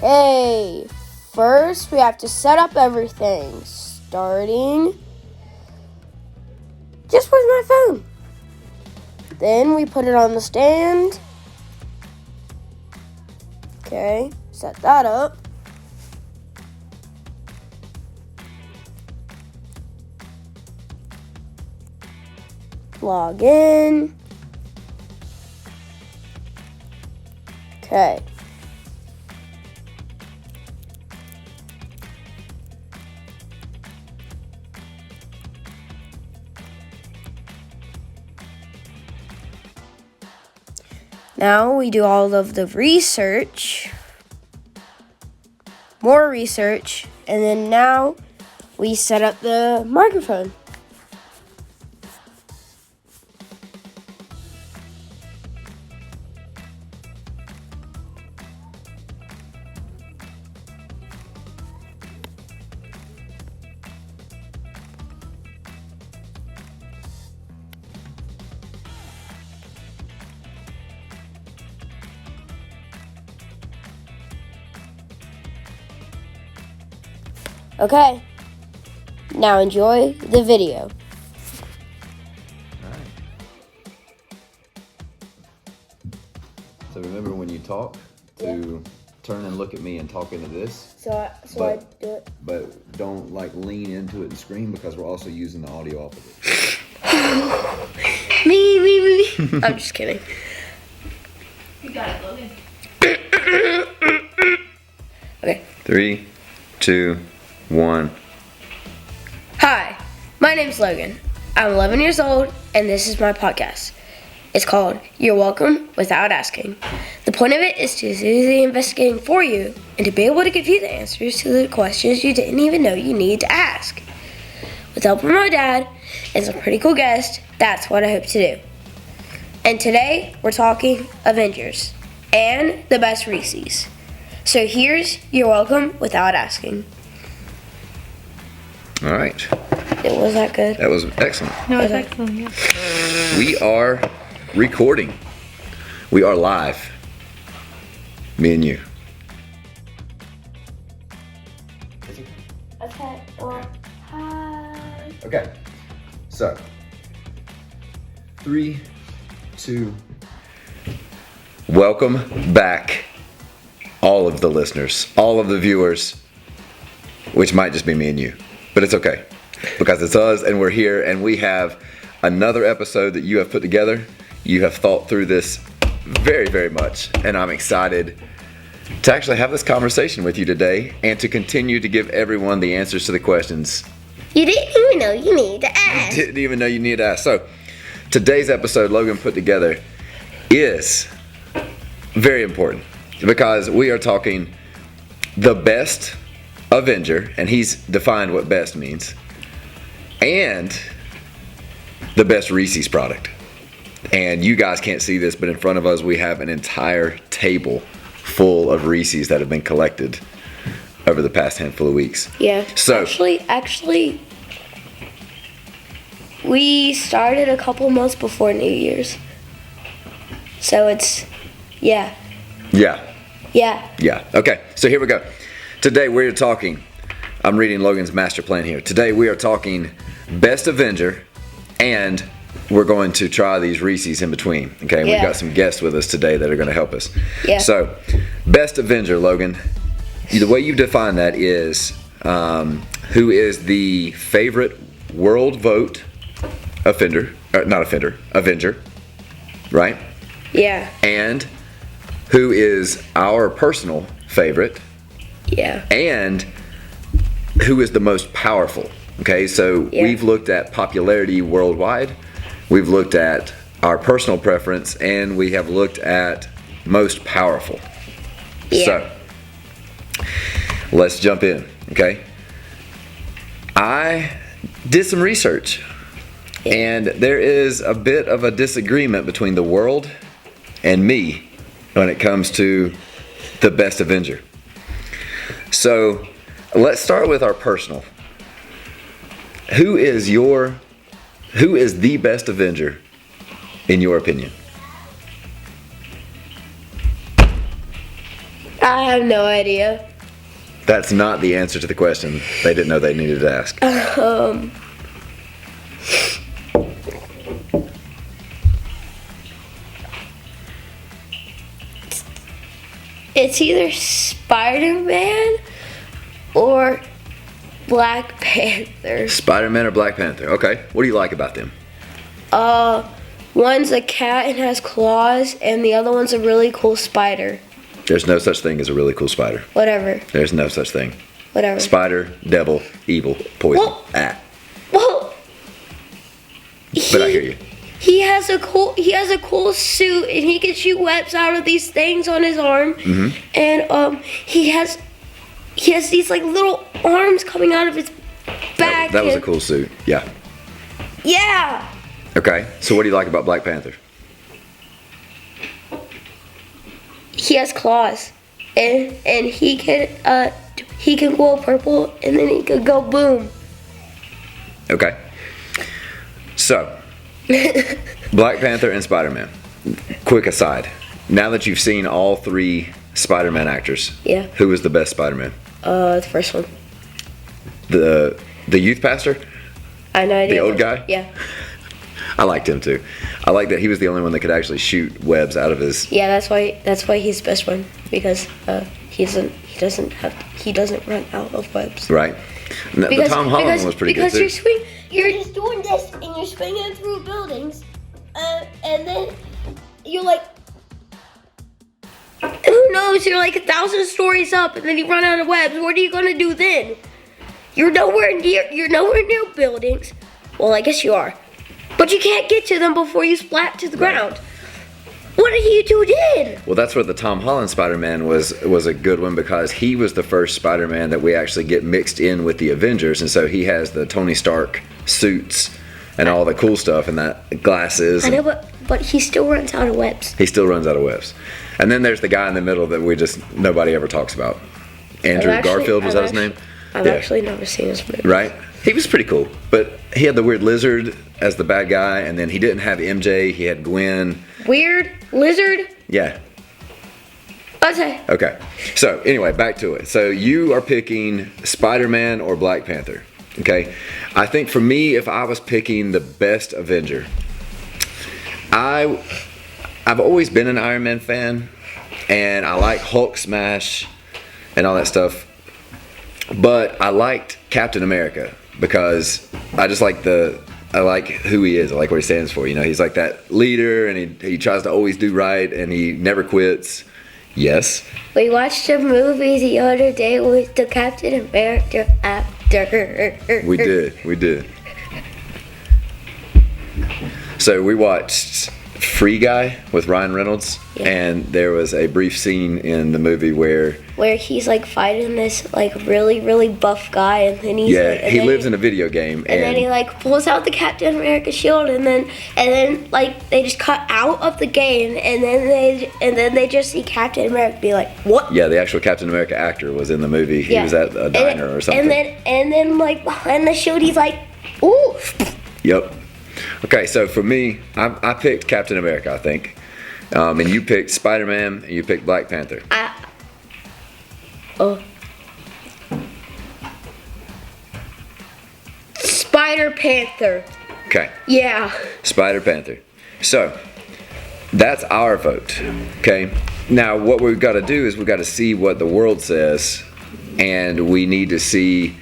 Okay, first we have to set up everything. Starting just with my phone. Then we put it on the stand. Okay, set that up. Log in. Okay. Now we do all of the research, more research, and then now we set up the microphone. Okay, now enjoy the video. All right. So remember when you talk to turn and look at me and talk into this. So I do it. But don't lean into it and scream because we're also using the audio off of it. Me. I'm just kidding. You got it, Logan. Okay. 3, 2, 1. Hi, my name's Logan. I'm 11 years old, and this is my podcast. It's called You're Welcome Without Asking. The point of it is to do the investigating for you and to be able to give you the answers to the questions you didn't even know you needed to ask. With help from my dad and some pretty cool guests, that's what I hope to do. And today, we're talking Avengers and the best Reese's. So here's You're Welcome Without Asking. All right. Was that good? That was excellent. No, it's excellent, yeah. We are recording. We are live. Me and you. Okay, well, hi. Okay. So, 3, 2. Welcome back, all of the listeners, all of the viewers, which might just be me and you, but it's okay because it's us and we're here and we have another episode that you have put together. You have thought through this very, very much, and I'm excited to actually have this conversation with you today and to continue to give everyone the answers to the questions You didn't even know you needed to ask. didn't even know you needed to ask. So, today's episode Logan put together is very important because we are talking the best Avenger, and he's defined what best means, and the best Reese's product. And you guys can't see this, but in front of us we have an entire table full of Reese's that have been collected over the past handful of weeks. Yeah. So Actually, we started a couple months before New Year's. So it's, yeah. Okay, so here we go. Today we're talking, I'm reading Logan's master plan here. Today we are talking best Avenger, and we're going to try these Reese's in between. Okay, we've got some guests with us today that are going to help us. Yeah. So, best Avenger, Logan. The way you've defined that is who is the favorite world vote Avenger, right? Yeah. And who is our personal favorite, Yeah. and who is the most powerful. Okay, so we've looked at popularity worldwide, we've looked at our personal preference, and we have looked at most powerful. Yeah. So, let's jump in, okay? I did some research, and there is a bit of a disagreement between the world and me when it comes to the best Avenger. So, let's start with our personal. Who is the best Avenger in your opinion? I have no idea. That's not the answer to the question they didn't know they needed to ask. It's either Spider-Man or Black Panther. Spider-Man or Black Panther? Okay. What do you like about them? One's a cat and has claws, and the other one's a really cool spider. There's no such thing as a really cool spider. Whatever. There's no such thing. Whatever. Spider, devil, evil, poison. Well, But I hear you. He has a cool suit, and he can shoot webs out of these things on his arm. Mm-hmm. And he has these like little arms coming out of his back. That was a cool suit. Yeah. Yeah. Okay. So what do you like about Black Panther? He has claws, and he can go purple, and then he could go boom. Okay. So, Black Panther and Spider-Man. Quick aside. Now that you've seen all 3 Spider-Man actors, Yeah. who was the best Spider-Man? The first one. The youth pastor? I know. The old guy? Yeah. I liked him too. I like that he was the only one that could actually shoot webs out of his. Yeah, that's why he's the best one, because he doesn't run out of webs. Right. The Tom Holland one was pretty good too. Because you're just doing this and you're swinging through buildings, and then you're like, who knows? You're like 1,000 stories up, and then you run out of webs. What are you gonna do then? You're nowhere near buildings. Well, I guess you are, but you can't get to them before you splat to the ground. What do you do then? Well, that's where the Tom Holland Spider-Man was a good one, because he was the first Spider-Man that we actually get mixed in with the Avengers, and so he has the Tony Stark suits and all the cool stuff and that glasses. I know, but he still runs out of webs. He still runs out of webs. And then there's the guy in the middle that nobody ever talks about. Andrew Garfield, was that his name? I've actually never seen his movie. Right? He was pretty cool, but he had the weird lizard as the bad guy, and then he didn't have MJ, he had Gwen. Weird lizard? Yeah. Okay. Okay. So anyway, back to it. So you are picking Spider-Man or Black Panther. Okay. I think for me, if I was picking the best Avenger, I've always been an Iron Man fan, and I like Hulk smash and all that stuff. But I liked Captain America because I just like I like who he is. I like what he stands for. You know, he's like that leader, and he tries to always do right, and he never quits. Yes. We watched a movie the other day with the Captain America actor. We did. So we watched Free Guy with Ryan Reynolds, and there was a brief scene in the movie where he's like fighting this like really, really buff guy, and then he's he lives in a video game, and then he like pulls out the Captain America shield, and then like they just cut out of the game, and then they just see Captain America be like, what? Yeah, the actual Captain America actor was in the movie. He was at a diner or something. And then like behind the shield, he's like, ooh. Yep. Okay, so for me, I picked Captain America, I think, and you picked Spider-Man, and you picked Black Panther. Spider-Panther. Okay. Yeah. Spider-Panther. So, that's our vote, okay? Now, what we've got to do is we've got to see what the world says, and we need to see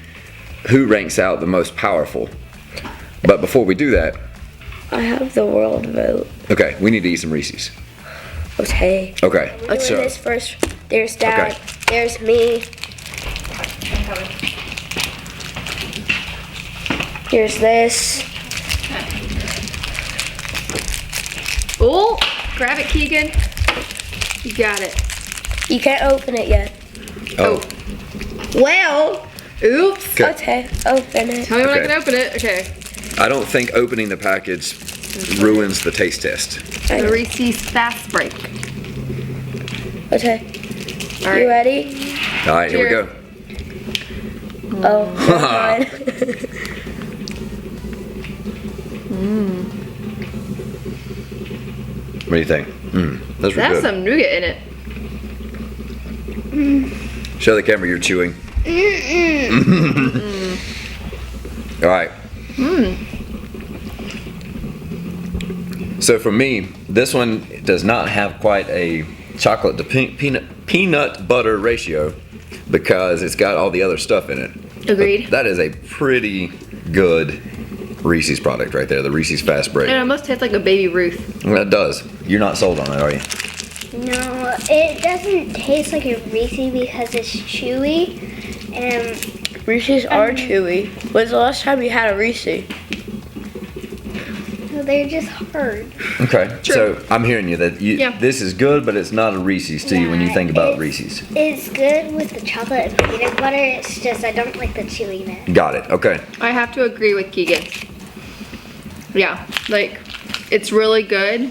who ranks out the most powerful. But before we do that, I have the world vote. okay, we need to eat some Reese's. Okay. Okay. We're doing this first. There's Dad. Okay. There's me. I'm coming. Here's this. Oh, grab it, Keegan. You got it. You can't open it yet. Oh. Well. Oops. Okay. Open it. Tell me when I Okay. can open it. Okay. I don't think opening the package ruins the taste test. The Reese's Fast Break. Okay. All right. You ready? All right, here we go. Oh. Never mind. What do you think? Those were That's good. some nougat in it. Show the camera you're chewing. All right. So for me, this one does not have quite a chocolate to peanut butter ratio because it's got all the other stuff in it. Agreed. But that is a pretty good Reese's product right there, the Reese's Fast Break. It almost tastes like a baby Ruth. Well, it does. You're not sold on it, are you? No, it doesn't taste like a Reese because it's chewy. And Reese's are chewy. When's the last time you had a Reese? they're just hard. Okay. True. So I'm hearing you that Yeah. this is good, but it's not a Reese's to you when you Yeah, think about it's- Reese's. It's good with the chocolate and peanut butter. It's just I don't like the chewiness. Got it. Okay. I have to agree with Keegan. Yeah, like it's really good,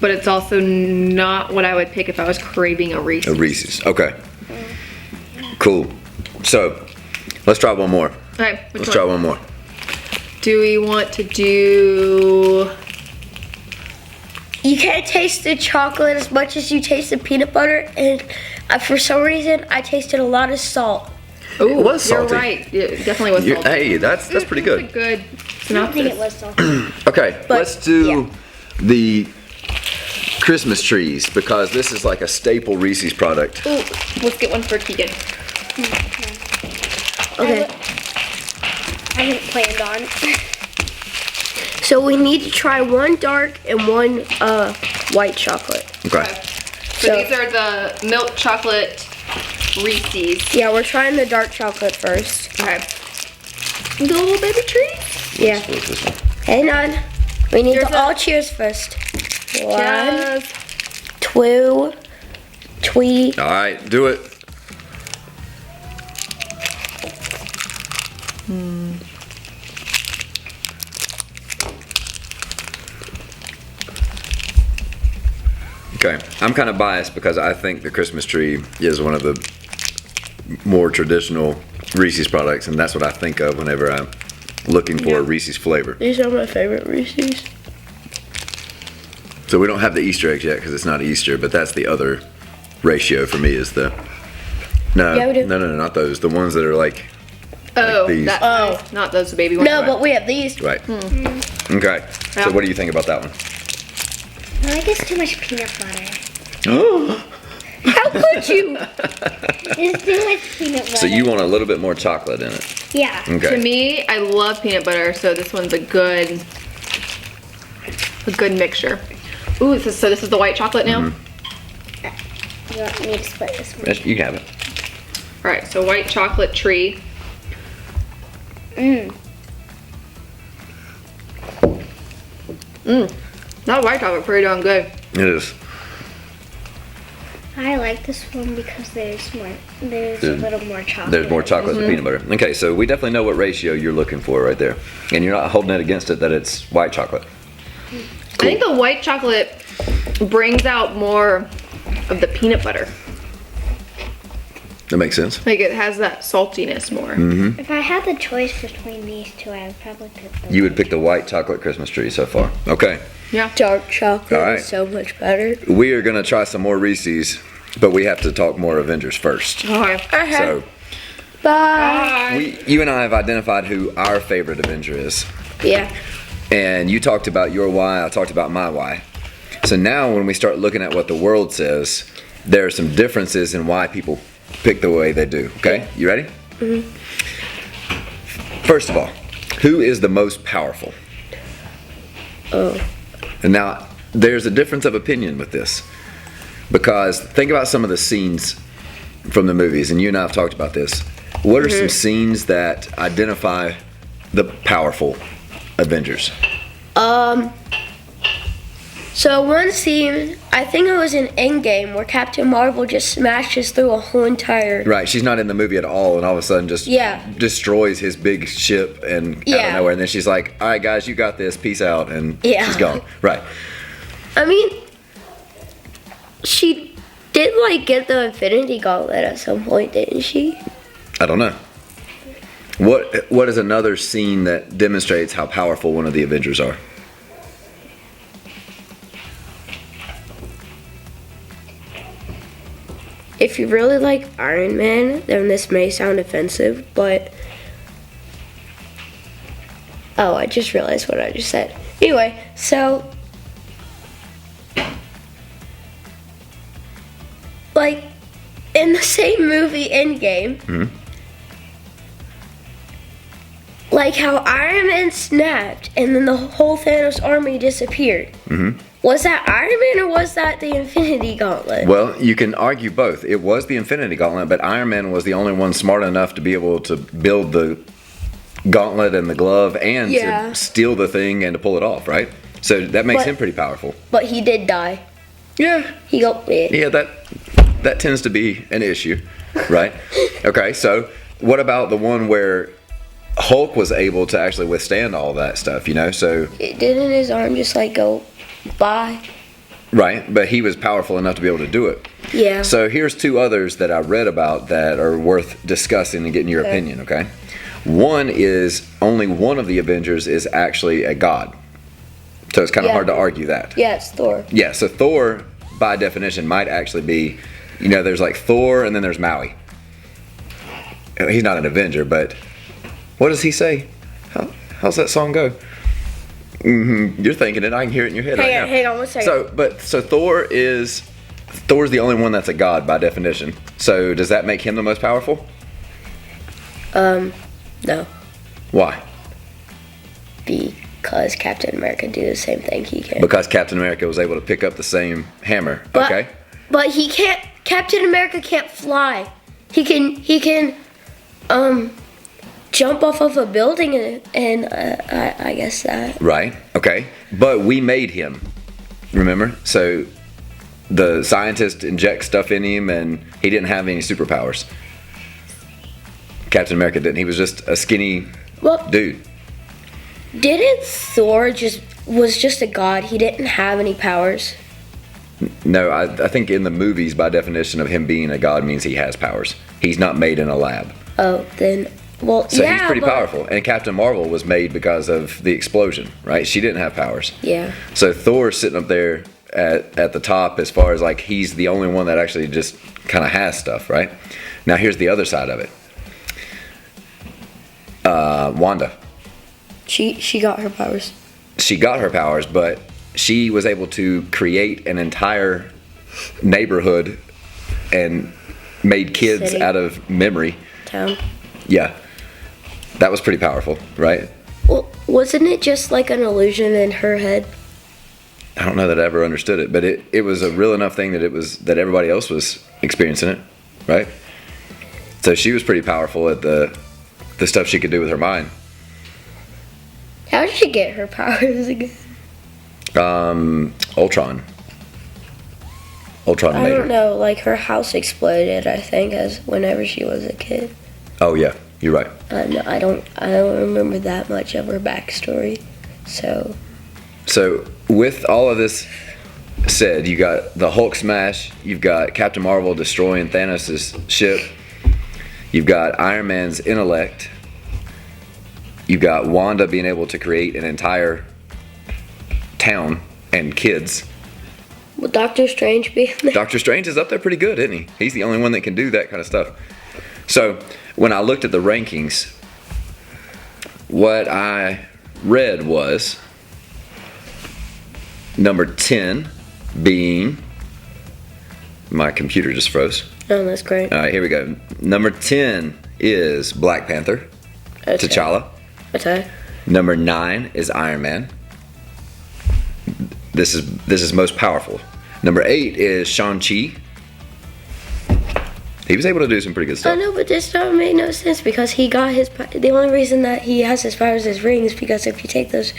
but it's also not what I would pick if I was craving a Reese. A Reese's. Okay. Cool. So let's try one more. Okay, which Let's try one? one more. Do we want to do? You can't taste the chocolate as much as you taste the peanut butter, and for some reason, I tasted a lot of salt. Oh, It was you're salty. right. It definitely was salty. Hey, that's pretty It's a good. good I don't think it synopsis. was salty. Okay, But, let's do yeah. the Christmas trees because this is like a staple Reese's product. Ooh, let's get one for Keegan. Okay, I hadn't planned on. so we need to try one dark and one white chocolate. Okay. So So- these are the milk chocolate Reese's. Yeah, we're trying the dark chocolate first. Okay. The little baby tree. Yeah. Split this one. Hang on. We need Cheers to all up. cheers first. One, Yes. two, three. All right, do it. Okay, I'm kind of biased because I think the Christmas tree is one of the more traditional Reese's products, and that's what I think of whenever I'm looking for a Reese's flavor. These are my favorite Reese's. So we don't have the Easter eggs yet because it's not Easter, but that's the other ratio for me is the no, Yeah, we do. no, not those. The ones that are like Oh, these. that, Oh. not those baby ones. No, but we have these. right. Okay. Yeah. So what do you think about that one? I like it's too much peanut butter. How could you? It's too much peanut butter. So you want a little bit more chocolate in it? Yeah. To Okay. me, I love peanut butter, so this one's a good mixture. Ooh, so this is the white chocolate now? You want me to split this one? Yes, you can have it. All right, so white chocolate tree. That white chocolate pretty darn good. It is. I like this one because there's a little more chocolate. There's more chocolate than peanut butter. Okay, so we definitely know what ratio you're looking for right there, and you're not holding it against it that it's white chocolate. I think the white chocolate brings out more of the peanut butter. That makes sense. Like it has that saltiness more. If I had the choice between these two, I would probably pick the You would pick the white chocolate Christmas tree so far. Okay, Yeah. Dark chocolate All right. is so much better. we are gonna try some more Reese's, but we have to talk more Avengers first. Okay. So Bye. you and I have identified who our favorite Avenger is, Yeah. and you talked about your why. I talked about my why. So now when we start looking at what the world says, there are some differences in why people pick the way they do. Okay, you ready? First of all, who is the most powerful? Oh. And now there's a difference of opinion with this because think about some of the scenes from the movies, and you and I have talked about this. What are some scenes that identify the powerful Avengers? So one scene, I think it was in Endgame, where Captain Marvel just smashes through a whole entire. Right, she's not in the movie at all, and all of a sudden just Yeah. destroys his big ship and out of Yeah. nowhere, and then she's like, "All right, guys, you got this. Peace out," and Yeah. she's gone. Right. I mean, she did like get the Infinity Gauntlet at some point, didn't she? I don't know. What is another scene that demonstrates how powerful one of the Avengers are? if you really like Iron Man, then this may sound offensive, but oh, I just realized what I just said. Anyway, so like in the same movie Endgame, like how Iron Man snapped and then the whole Thanos army disappeared. Was that Iron Man or was that the Infinity Gauntlet? Well, you can argue both. It was the Infinity Gauntlet, but Iron Man was the only one smart enough to be able to build the gauntlet and the glove and to steal the thing and to pull it off, right? So that makes him pretty powerful. But he did die. Yeah. He got bit. Yeah, that tends to be an issue, right? Okay, so what about the one where Hulk was able to actually withstand all that stuff, you know? So Didn't his arm just like go bye? right, but he was powerful enough to be able to do it. Yeah. So here's two others that I read about that are worth discussing and getting your opinion, okay? One is only one of the Avengers is actually a god. So it's kind of hard to argue that. Yeah, it's Thor. Yeah, so Thor, by definition, might actually be, you know, there's like Thor and then there's Maui. He's not an Avenger, but what does he say? How's that song go? You're thinking it. I can hear it in your head right now. Hang on 1 second. So Thor's the only one that's a god by definition. So does that make him the most powerful? No. Why? Because Captain America do the same thing he can. Because Captain America was able to pick up the same hammer. Okay. But he can't. Captain America can't fly. He can jump off of a building and I guess that. Right. Okay. But we made him. Remember? So the scientist injects stuff in him and he didn't have any superpowers. Captain America didn't. He was just a skinny dude. Didn't Thor was just a god? He didn't have any powers. No, I think in the movies, by definition of him being a god means he has powers. He's not made in a lab. Oh, then, well, so he's pretty powerful. And Captain Marvel was made because of the explosion, right? She didn't have powers. Yeah. So Thor's sitting up there at the top as far as like he's the only one that actually just kind of has stuff, right? Now here's the other side of it. Wanda. She got her powers. She got her powers, but she was able to create an entire neighborhood and made kids City. out of memory. Town. Yeah. That was pretty powerful, right? Well, wasn't it just like an illusion in her head? I don't know that I ever understood it, but it was a real enough thing that everybody else was experiencing it, right? So she was pretty powerful at the stuff she could do with her mind. How did she get her powers again? Ultron I made don't her. know. Like her house exploded, I think, as whenever she was a kid. Oh yeah, you're right. No, I don't remember that much of her backstory. So with all of this said, you got the Hulk smash, you've got Captain Marvel destroying Thanos' ship, you've got Iron Man's intellect, you've got Wanda being able to create an entire town and kids. will Doctor Strange be in there? Doctor Strange is up there pretty good, isn't he? He's the only one that can do that kind of stuff. So when I looked at the rankings, what I read was number 10 being, my computer just froze. Oh, that's great. All right, here we go. Number 10 is Black Panther, Okay. T'Challa. Okay. Number 9 is Iron Man. This is most powerful. Number 8 is Shang-Chi. He was able to do some pretty good I stuff. know, but this don't make no sense because he got his. The only reason that he has his powers is rings, because if you take those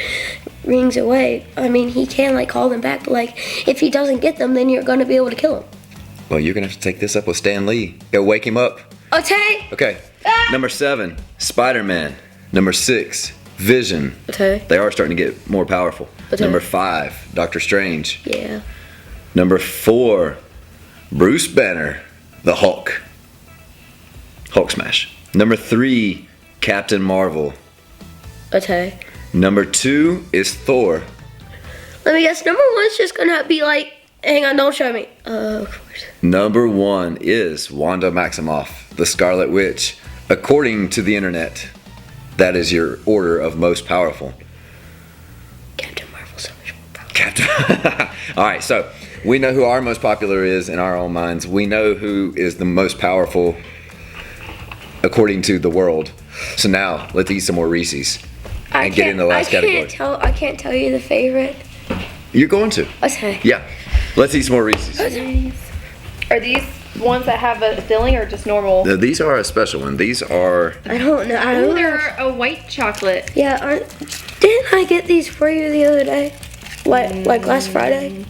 rings away, I mean, he can like call them back, but like if he doesn't get them, then you're gonna be able to kill him. Well, you're gonna have to take this up with Stan Lee. Go wake him up. Okay. Okay. Number 7, Spider-Man. Number 6, Vision. Okay. They are starting to get more powerful. Okay. Number 5, Doctor Strange. Yeah. Number 4, Bruce Banner, the Hulk. Hulk smash. Number 3, Captain Marvel. Okay. Number 2 is Thor. Let me guess. Number 1's just gonna be like, hang on, don't show me. Of course. Number 1 is Wanda Maximoff, the Scarlet Witch. According to the internet, that is your order of most powerful. Captain Marvel's so much more powerful. Captain. All right, so we know who our most popular is in our own minds. We know who is the most powerful according to the world. So now let's eat some more Reese's and get in the last category. I can't tell you the favorite. You're going to. Okay. Yeah. Let's eat some more Reese's. Are these ones that have a filling or just normal? Now, these are a special one. These are. I don't know. I Oh, don't know. they're a white chocolate. Yeah, didn't I get these for you the other day? Like last Friday?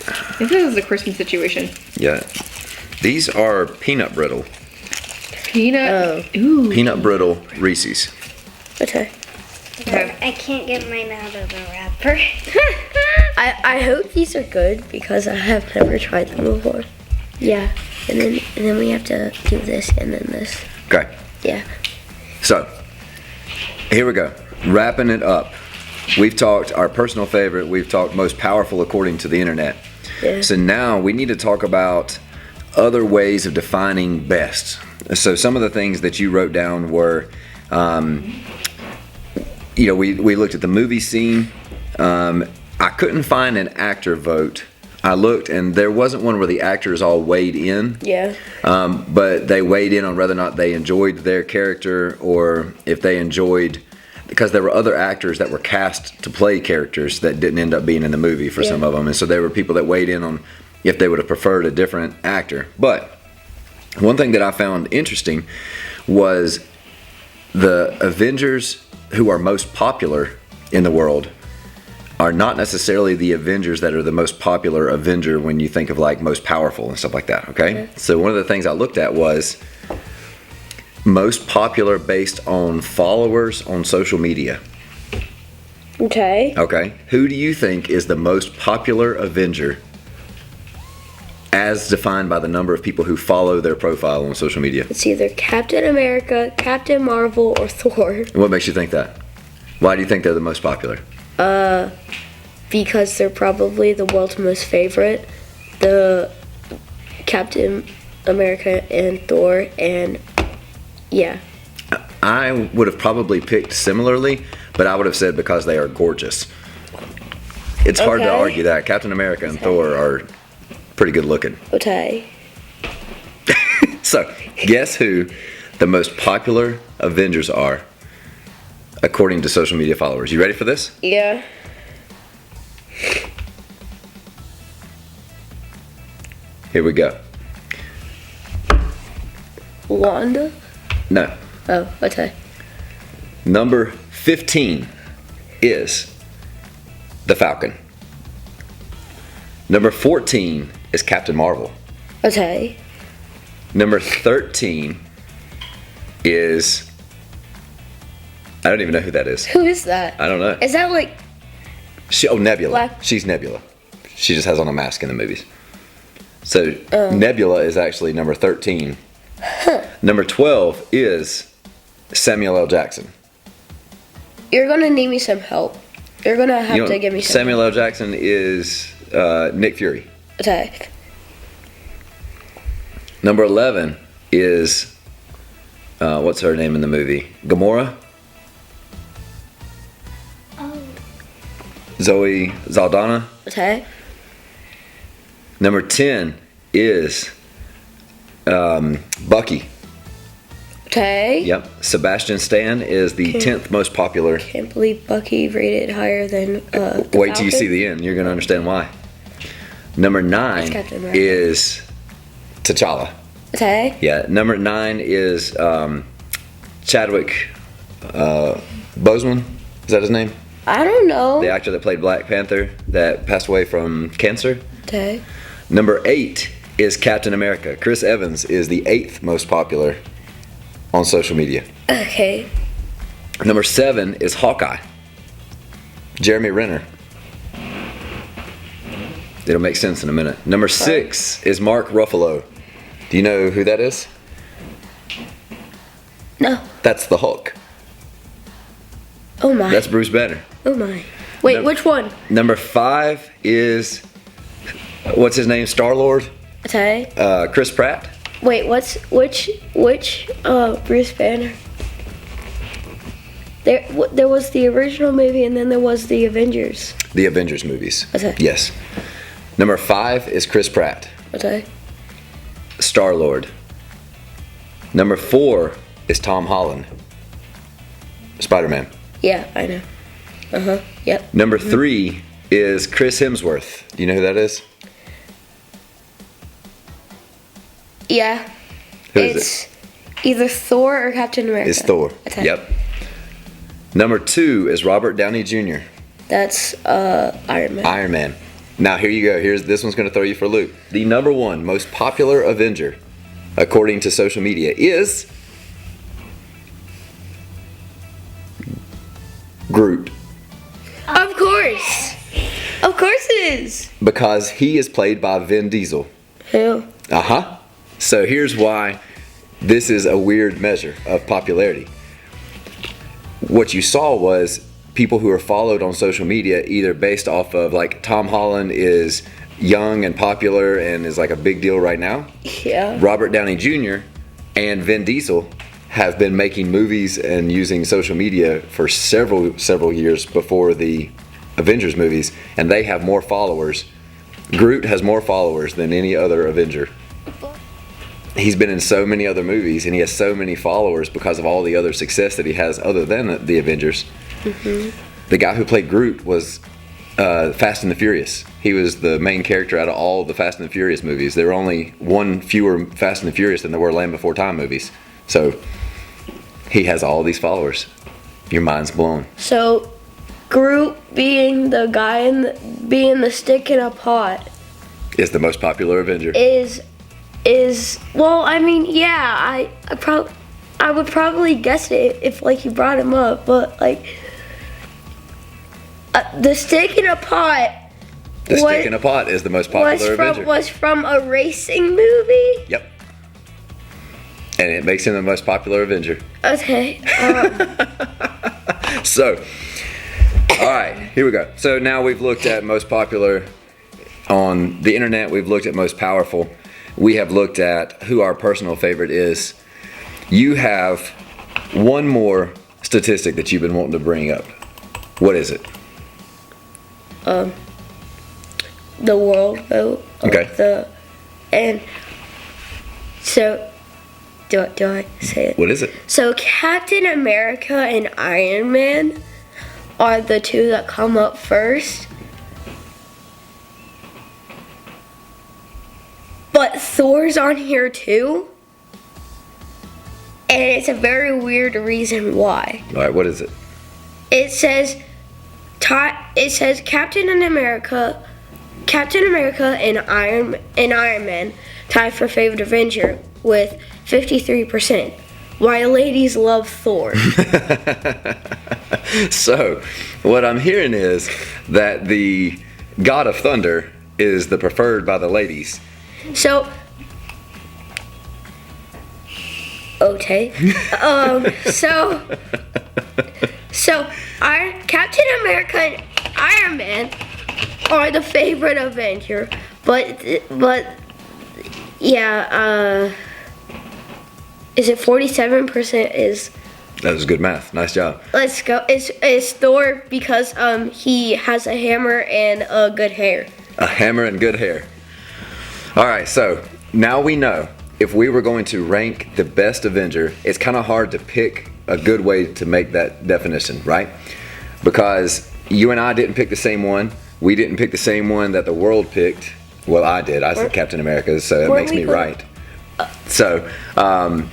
I think this is a Christmas situation. Yeah. These are peanut brittle. Peanut. Ooh. Peanut brittle Reese's. Okay. Okay. I can't get mine out of the wrapper. I hope these are good because I have never tried them before. Yeah. And then we have to do this and then this. Okay. Yeah. So, here we go. Wrapping it up. We've talked our personal favorite. We've talked most powerful according to the internet. Yeah. So now we need to talk about other ways of defining best. So some of the things that you wrote down were, we looked at the movie scene. I couldn't find an actor vote. I looked and there wasn't one where the actors all weighed in. Yeah. But they weighed in on whether or not they enjoyed their character or if they enjoyed, because there were other actors that were cast to play characters that didn't end up being in the movie for some of them. And so there were people that weighed in on if they would have preferred a different actor. But one thing that I found interesting was the Avengers who are most popular in the world are not necessarily the Avengers that are the most popular Avenger when you think of like most powerful and stuff like that, okay? So one of the things I looked at was most popular based on followers on social media. Okay. Okay. Who do you think is the most popular Avenger as defined by the number of people who follow their profile on social media? It's either Captain America, Captain Marvel, or Thor. And what makes you think that? Why do you think they're the most popular? Because they're probably the world's most favorite. The Captain America and Thor, and yeah. I would have probably picked similarly, but I would have said because they are gorgeous. It's hard to Okay. argue that. Captain America and Thor are pretty good looking. Okay. So, guess who the most popular Avengers are according to social media followers? You ready for this? Yeah. Here we go. Wanda? No. Oh, okay. Number 15 is the Falcon. Number 14 is Captain Marvel. Okay. Number 13 is... I don't even know who that is. Who is that? I don't know. Is that like Nebula. Black- She's Nebula. She just has on a mask in the movies. So Nebula is actually number 13. Number 12 is Samuel L. Jackson. you're gonna need me some help. You're gonna have to give me some Samuel L. Jackson is Nick Fury. attack. Number 11 is what's her name in the movie? Gamora? Oh, Zoe Saldana. Attack. Number 10 is Bucky. Okay. Yep. Sebastian Stan is the 10th most popular. Can't believe Bucky rated higher than the Wait till you Falcon. see the end. You're going to understand why. Number 9 Captain America. is T'Challa. Okay. Yeah. Number 9 is Chadwick Boseman. Is that his name? I don't know. The actor that played Black Panther that passed away from cancer. Okay. Number 8 is Captain America. Chris Evans is the 8th most popular on social media. Okay. Number 7 is Hawkeye. Jeremy Renner. It'll make sense in a minute. Number 6 is Mark Ruffalo. Do you know who that is? No. That's the Hulk. Oh my. That's Bruce Banner. Oh my. Wait, No. which one? Number 5 is, what's his name? Star-Lord? Okay. Chris Pratt. Wait, which Bruce Banner? There was the original movie and then there was the Avengers. The Avengers movies. Okay. Yes. Number 5 is Chris Pratt. Okay. Star-Lord. Number 4 is Tom Holland. Spider-Man. Yeah, I know. Yep. Number 3 is Chris Hemsworth. Do you know who that is? Yeah. Who is It's either Thor or Captain America. It's Thor. Okay. Yep. Number 2 is Robert Downey Jr. That's Iron Man. Iron Man. Now here you go. This one's going to throw you for a loop. The number 1 most popular Avenger, according to social media, is Groot. Of course. Of course it is. Because he is played by Vin Diesel. Who? Uh-huh. So here's why this is a weird measure of popularity. What you saw was people who are followed on social media, either based off of, like, Tom Holland is young and popular and is like a big deal right now. Yeah. Robert Downey Jr. and Vin Diesel have been making movies and using social media for several years before the Avengers movies, and they have more followers. Groot has more followers than any other Avenger. He's been in so many other movies, and he has so many followers because of all the other success that he has other than the Avengers. The guy who played Groot was Fast and the Furious. He was the main character out of all the Fast and the Furious movies. There were only one fewer Fast and the Furious than there were Land Before Time movies. So he has all these followers. Your mind's blown. So Groot being the guy being the stick in a pot Is the most popular Avenger. is well, I mean, yeah, I would probably guess it if like you brought him up, but like the stick in a pot. The stick in a pot is the most popular Avenger. Was from a racing movie. Yep. And it makes him the most popular Avenger. Okay. So, all right, here we go. So now we've looked at most popular on the internet. We've looked at most powerful. We have looked at who our personal favorite is. You have one more statistic that you've been wanting to bring up. What is it? The world vote. Okay. And so do I say it? What is it? So Captain America and Iron Man are the two that come up first. But Thor's on here too. And it's a very weird reason why. All right, what is it? It says Captain America and Iron Man tied for favorite Avenger with 53%. Why ladies love Thor. So, what I'm hearing is that the God of Thunder is the preferred by the ladies. So, okay. So our Captain America and Iron Man are the favorite Avenger, but yeah, is it 47% is? That was good math. Nice job. Let's go. It's Thor because he has a hammer and good hair. A hammer and good hair. All right, so now we know if we were going to rank the best Avenger, it's kind of hard to pick a good way to make that definition, right? Because you and I didn't pick the same one. We didn't pick the same one that the world picked. Well, I did. I said Captain America, so that makes me right. So, and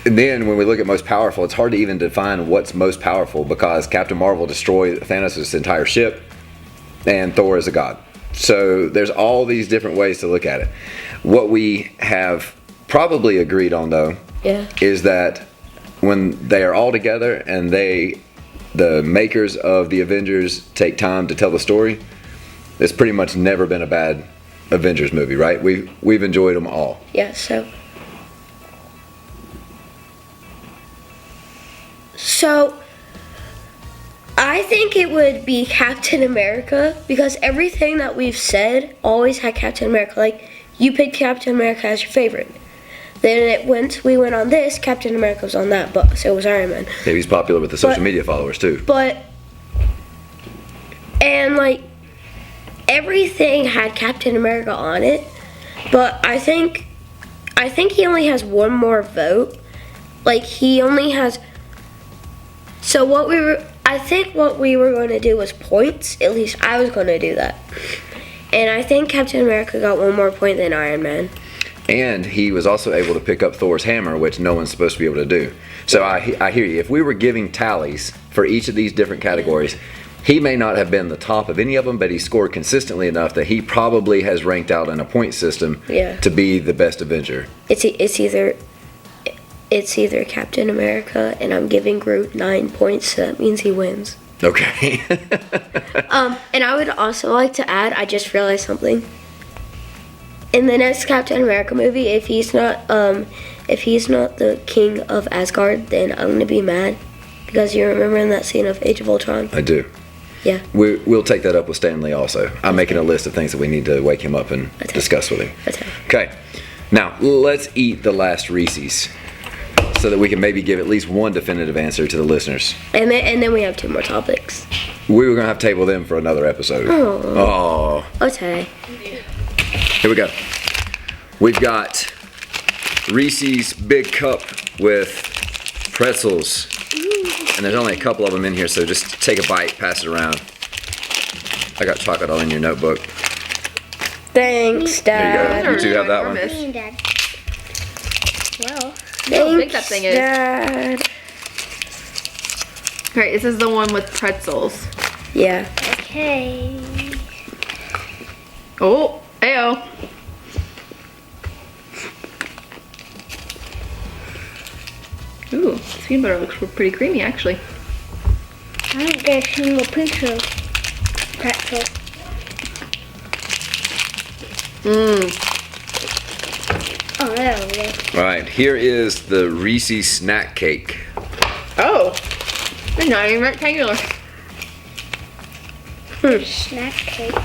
then when we look at most powerful, it's hard to even define what's most powerful because Captain Marvel destroyed Thanos' entire ship and Thor is a god. So there's all these different ways to look at it. What we have probably agreed on, though, is that when they are all together and the makers of the Avengers take time to tell the story, it's pretty much never been a bad Avengers movie, right? We've enjoyed them all. Yeah, so I think it would be Captain America because everything that we've said always had Captain America. Like you picked Captain America as your favorite. Then we went on this, Captain America was on that, but so was Iron Man. Maybe he's popular with the social media followers too. And like, everything had Captain America on it, but I think he only has one more vote. Like, he only has. So I think what we were going to do was points. At least I was going to do that. And I think Captain America got one more point than Iron Man. And he was also able to pick up Thor's hammer, which no one's supposed to be able to do. So I hear you. If we were giving tallies for each of these different categories, he may not have been the top of any of them, but he scored consistently enough that he probably has ranked out in a point system to be the best Avenger. It's either Captain America, and I'm giving Groot 9 points, so that means he wins. Okay. And I would also like to add, I just realized something. In the next Captain America movie, if he's not the king of Asgard, then I'm gonna be mad, because you remember in that scene of Age of Ultron. I do. Yeah. We'll take that up with Stanley also. I'm making a list of things that we need to wake him up and discuss with him. Okay. Now let's eat the last Reese's, so that we can maybe give at least one definitive answer to the listeners. And then we have 2 more topics. We were gonna have to table them for another episode. Oh. Okay. Here we go. We've got Reese's Big Cup with pretzels. And there's only a couple of them in here, so just take a bite, pass it around. I got chocolate all in your notebook. Thanks, Dad. There you go. You two have that one. Dad. Well, How big that thing is. Dad. Okay, this is the one with pretzels. Yeah. okay. Oh, ayo. Ooh, this peanut butter looks pretty creamy, actually. I don't get a single piece of pretzel. Oh, there we go. All right, here is the Reese's snack cake. Oh, they're not even rectangular. Snack cake.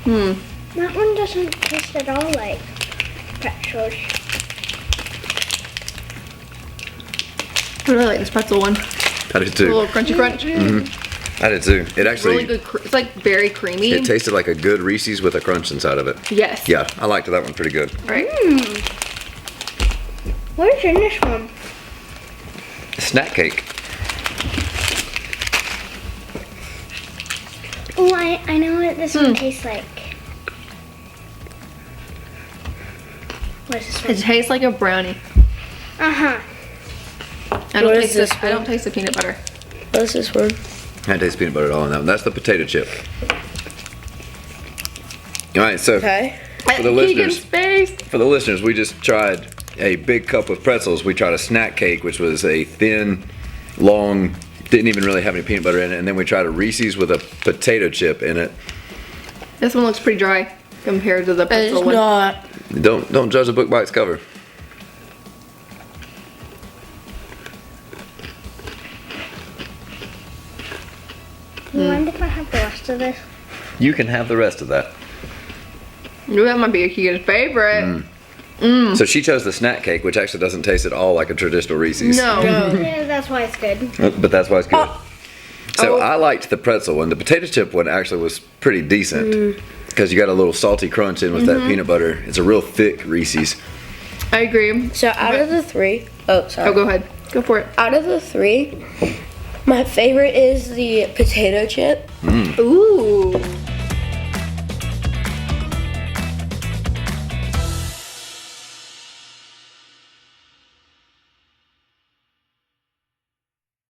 That one doesn't taste at all like pretzels. I really like this pretzel one. I did A too. little crunchy crunch. I did too. It actually, Really good. It's like very creamy. it tasted like a good Reese's with a crunch inside of it. Yes. Yeah, I liked that one pretty good. Right. What's in this one? Snack cake. Oh, I know what this one tastes like. What is this It one? tastes like a brownie. Uh-huh. I don't What taste is this I one? don't taste the peanut butter. What's this one? I didn't taste peanut butter at all in that one. That's the potato chip. All right, so Okay. For the listeners. Keegan's face. for the listeners, we just tried a big cup of pretzels. We tried a snack cake, which was a thin, long, didn't even really have any peanut butter in it, and then we tried a Reese's with a potato chip in it. This one looks pretty dry compared to the pretzel It's one. not. Don't judge a book by its cover. You mind if I have the rest of this? You can have the rest of that. Ooh, that might be a Keegan's favorite. So she chose the snack cake, which actually doesn't taste at all like a traditional Reese's. No. Yeah, that's why it's good. But that's why it's good. So Oh. I liked the pretzel one. The potato chip one actually was pretty decent because you got a little salty crunch in with that peanut butter. It's a real thick Reese's. I agree. So out of the 3, oh sorry. Oh, go ahead. Go for it. Out of the 3, my favorite is the potato chip. Ooh.